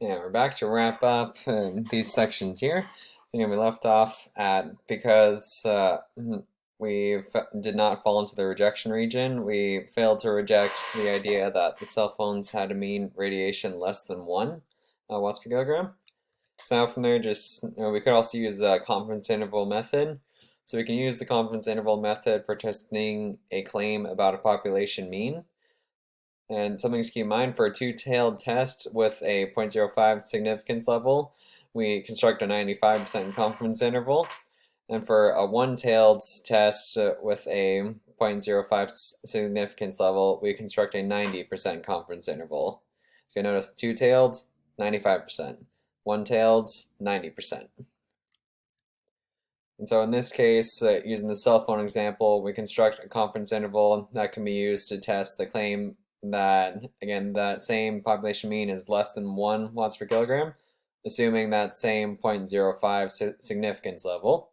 Yeah, we're back to wrap up these sections here. We left off at because we did not fall into the rejection region. We failed to reject the idea that the cell phones had a mean radiation less than 1 watts per kilogram. So now from there, we could also use a confidence interval method. So we can use the confidence interval method for testing a claim about a population mean. And something to keep in mind, for a two-tailed test with a 0.05 significance level, we construct a 95% confidence interval. And for a one-tailed test with a 0.05 significance level, we construct a 90% confidence interval. You can notice two-tailed, 95%. One-tailed, 90%. And so in this case, using the cell phone example, we construct a confidence interval that can be used to test the claim that, again, that same population mean is less than 1 watts per kilogram, assuming that same 0.05 significance level.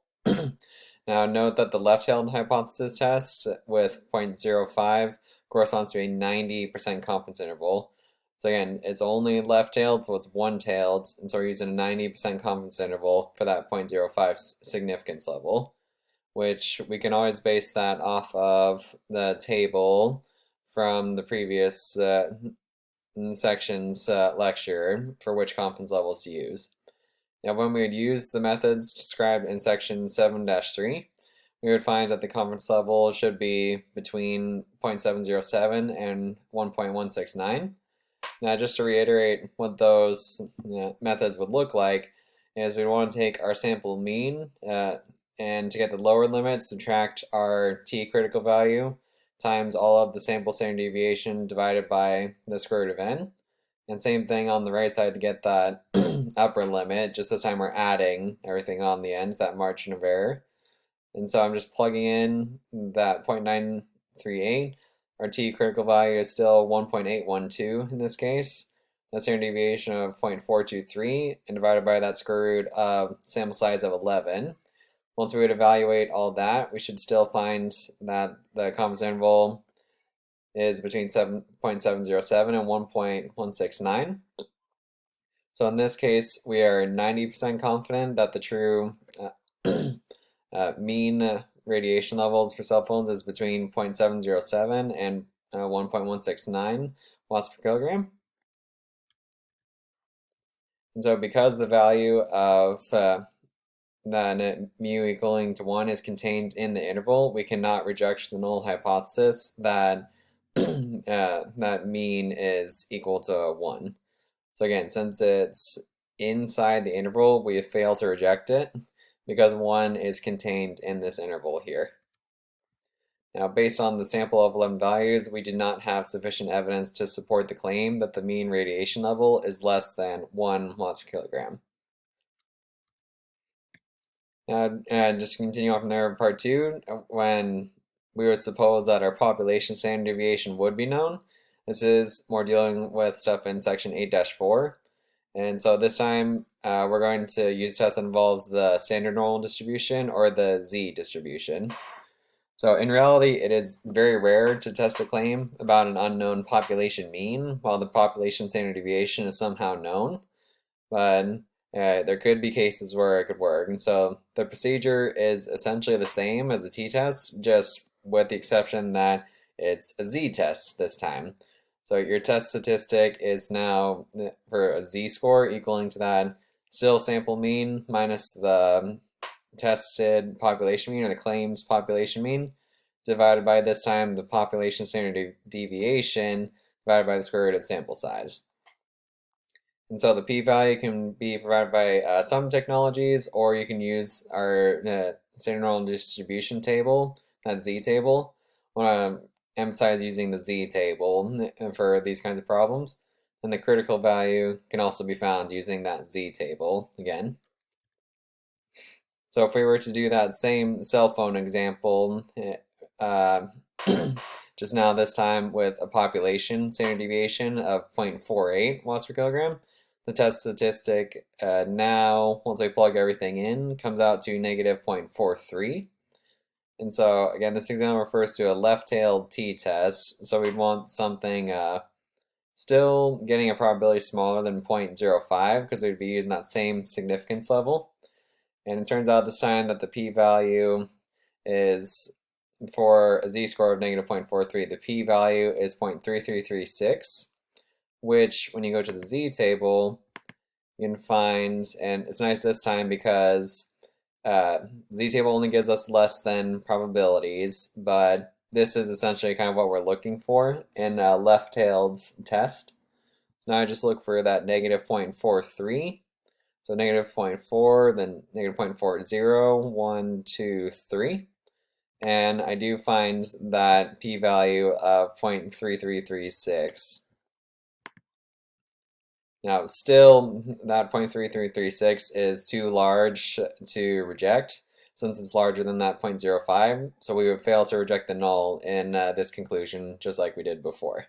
Now note that the left-tailed hypothesis test with 0.05 corresponds to a 90% confidence interval. So again, it's only left-tailed, so it's one-tailed, and so we're using a 90% confidence interval for that 0.05 significance level, which we can always base that off of the table from the previous section's lecture for which confidence levels to use. Now, when we would use the methods described in section 7-3, we would find that the confidence level should be between 0.707 and 1.169. Now, just to reiterate what those methods would look like, is we want to take our sample mean, and to get the lower limit, subtract our t-critical value times all of the sample standard deviation divided by the square root of n. And same thing on the right side to get that upper limit, just this time we're adding everything on the end, that margin of error. And so I'm just plugging in that 0.938. Our t-critical value is still 1.812 in this case. That's standard deviation of 0.423 and divided by that square root of sample size of 11. Once we would evaluate all that, we should still find that the confidence interval is between 7.707 and 1.169. So in this case, we are 90% confident that the true mean radiation levels for cell phones is between 0.707 and 1.169 watts per kilogram. And so because the value of that mu equaling to 1 is contained in the interval, we cannot reject the null hypothesis that that mean is equal to 1. So again, since it's inside the interval, we have failed to reject it because 1 is contained in this interval here. Now, based on the sample of 11 values, we did not have sufficient evidence to support the claim that the mean radiation level is less than 1 watts per kilogram. Now, just to continue on from there, part 2, when we would suppose that our population standard deviation would be known. This is more dealing with stuff in section 8-4. And so this time we're going to use a test that involves the standard normal distribution or the Z distribution. So in reality, it is very rare to test a claim about an unknown population mean while the population standard deviation is somehow known. But there could be cases where it could work. And so the procedure is essentially the same as a t-test, just with the exception that it's a z-test this time. So your test statistic is now for a z-score equaling to that still sample mean minus the tested population mean or the claims population mean divided by this time the population standard deviation divided by the square root of sample size. And so the p-value can be provided by some technologies, or you can use our standard normal distribution table, that z-table. I want to emphasize using the z-table for these kinds of problems. And the critical value can also be found using that z-table again. So if we were to do that same cell phone example, just now this time with a population standard deviation of 0.48 watts per kilogram, the test statistic now, once we plug everything in, comes out to negative 0.43. And so, again, this example refers to a left-tailed t-test, so we'd want something Still getting a probability smaller than 0.05 because we'd be using that same significance level. And it turns out this time that the p-value is, for a z-score of negative 0.43, the p-value is 0.3336, which when you go to the z-table, you can find, and it's nice this time because z-table only gives us less than probabilities, but this is essentially kind of what we're looking for in a left-tailed test. So now I just look for that negative 0.43. So negative 0.4, then negative 0.40, 1, 2, 3. And I do find that p-value of 0.3336. Now, still, that 0.3336 is too large to reject, since it's larger than that 0.05, so we would fail to reject the null in this conclusion, just like we did before.